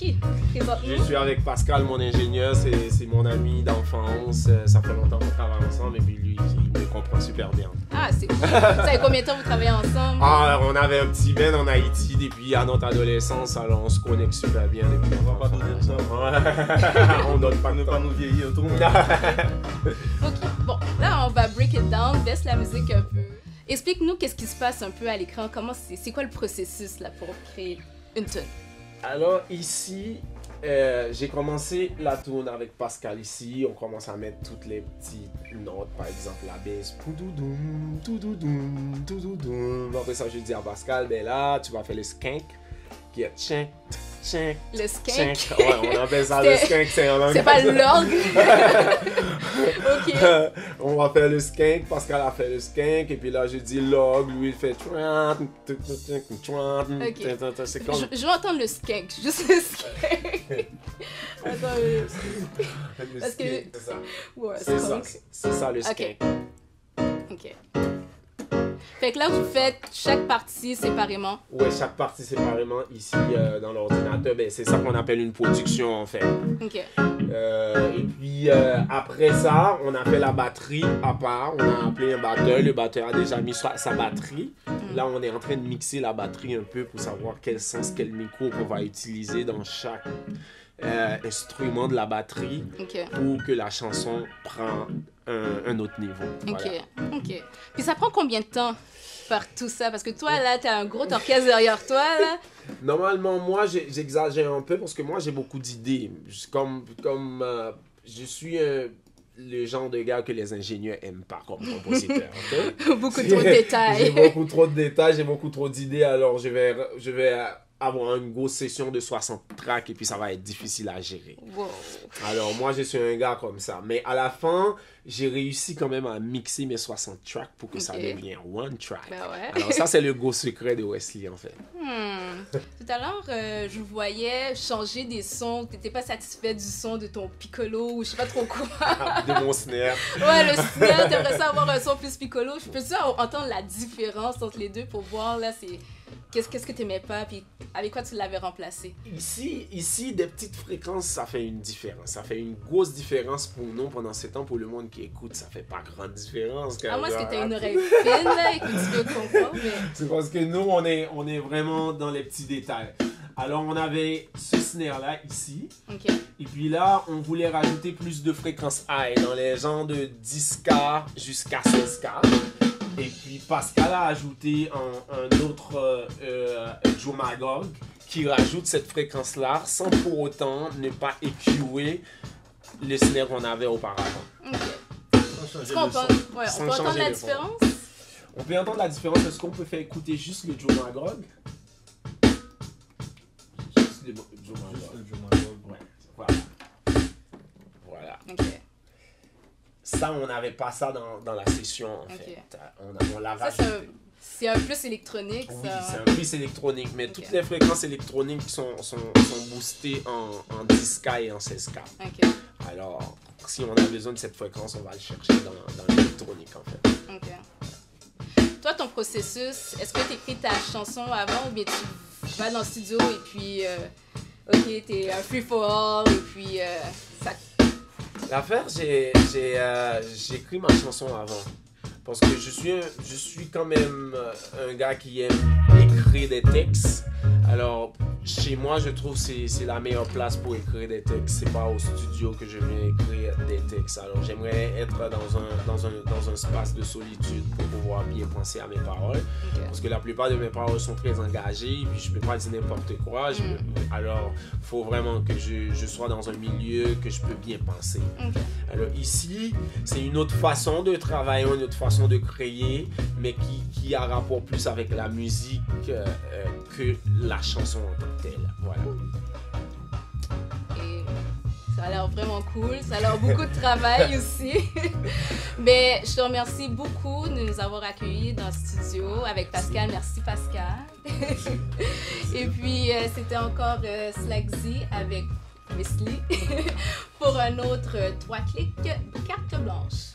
qui présente-nous? Je suis avec Pascal, mon ingénieur, c'est mon ami d'enfance. Ça fait longtemps qu'on travaille ensemble et puis lui, il me comprend super bien. Ah, c'est cool. Ça fait combien de temps vous travaillez ensemble? Ah, on avait un petit ben en Haïti depuis à notre adolescence, alors on se connecte super bien depuis. On va pas donner ça. On donne pas Ne pas nous vieillir tout le monde. Ok, bon, là on va break it down, baisse la musique un peu. Explique-nous qu'est-ce qui se passe un peu à l'écran, comment c'est quoi le processus là pour créer une tune? Alors ici, j'ai commencé la tune avec Pascal ici. On commence à mettre toutes les petites notes, par exemple la basse. Poudoudoum, toudoudoum, toudoudoum. Après ça, je dis à Pascal, ben là, tu vas faire le skank qui est tchin, tchin. Le skank? Tchin. Ouais, on appelle ça le skank, c'est en anglais. C'est pas l'orgue? Ok. On va faire le skank, Pascal a fait le skank, et puis là je dis log, lui il fait c'est comme... Je veux entendre le skank, juste le skank. Attends, parce que... C'est ça. Ouais, C'est ça, skunk. c'est ça le skank. Ok. Fait que là, vous faites chaque partie séparément. Ouais, chaque partie séparément ici dans l'ordinateur, ben, c'est ça qu'on appelle une production en fait. Ok. Et puis après ça, on a fait la batterie à part, on a appelé un batteur, le batteur a déjà mis sa batterie. Là, on est en train de mixer la batterie un peu pour savoir quel sens, quel micro qu'on va utiliser dans chaque instrument de la batterie Ok. pour que la chanson prenne un autre niveau. Ok. Voilà. Ok. Puis ça prend combien de temps faire tout ça? Parce que toi, là, t'as un gros orchestre derrière toi, là. Normalement, moi, j'exagère un peu parce que moi, j'ai beaucoup d'idées. Je suis le genre de gars que les ingénieurs aiment pas comme compositeur. Okay? Beaucoup trop de détails. J'ai beaucoup trop de détails, j'ai beaucoup trop d'idées, alors je vais avoir une grosse session de 60 tracks et puis ça va être difficile à gérer. Wow. Alors moi, je suis un gars comme ça. Mais à la fin, j'ai réussi quand même à mixer mes 60 tracks pour que ça devienne one track. Ben ouais. Alors ça, c'est le gros secret de Wesley, en fait. Tout à l'heure, je vous voyais changer des sons. T'étais pas satisfait du son de ton piccolo ou je sais pas trop quoi. De mon snare. Ouais, le snare, t'aimerais ça avoir un son plus piccolo. Je peux-tu entendre la différence entre les deux pour voir, là, c'est... Qu'est-ce que t'aimais pas, puis avec quoi tu l'avais remplacé? Ici, des petites fréquences, ça fait une différence. Ça fait une grosse différence pour nous pendant ce temps. Pour le monde qui écoute, ça fait pas grande différence. Ah, moi, est-ce que t'as une oreille fine, là, et que tu peux comprendre, mais... C'est parce que nous, on est vraiment dans les petits détails. Alors, on avait ce snare-là, ici. Ok. Et puis là, on voulait rajouter plus de fréquences high, dans les genres de 10K jusqu'à 16K. Et puis Pascal a ajouté un autre Joe Magog qui rajoute cette fréquence-là sans pour autant ne pas écuer le snare qu'on avait auparavant. Ok. Changer Est-ce qu'on le son. peut, ouais, Sans on peut entendre changer la le son. différence? On peut entendre la différence. Est-ce qu'on peut faire écouter juste le Joe Magog? Juste le Joe Juste Magog. le Joe Magog. Ouais, voilà. Voilà. Ok. Ça, on n'avait pas ça dans la session, en Ok. fait. On l'a Ça, rajouté. c'est un plus électronique, Oui, ça. c'est un plus électronique, mais Ok. toutes les fréquences électroniques sont boostées en 10K et en 16K. Ok. Alors, si on a besoin de cette fréquence, on va le chercher dans l'électronique, en fait. Ok. Toi, ton processus, est-ce que tu écris ta chanson avant ou bien tu vas dans le studio et puis, ok, t'es un free for all et puis ça. L'affaire, j'ai écrit ma chanson avant. Parce que je suis quand même un gars qui aime écrire des textes. Alors, chez moi, je trouve que c'est la meilleure place pour écrire des textes. C'est pas au studio que je viens écrire des textes. Alors, j'aimerais être dans un espace de solitude pour pouvoir bien penser à mes paroles. Ok. Parce que la plupart de mes paroles sont très engagées, puis je peux pas dire n'importe quoi. Alors, il faut vraiment que je sois dans un milieu que je peux bien penser. Ok. Alors ici, c'est une autre façon de travailler, une autre façon de créer, mais qui a rapport plus avec la musique que la chanson en tant que telle. Voilà. Et ça a l'air vraiment cool. Ça a l'air beaucoup de travail aussi. Mais je te remercie beaucoup de nous avoir accueillis dans le studio avec Pascal. Merci Pascal. Et puis c'était encore Slagsy avec Wesley pour un autre 3 clics carte blanche.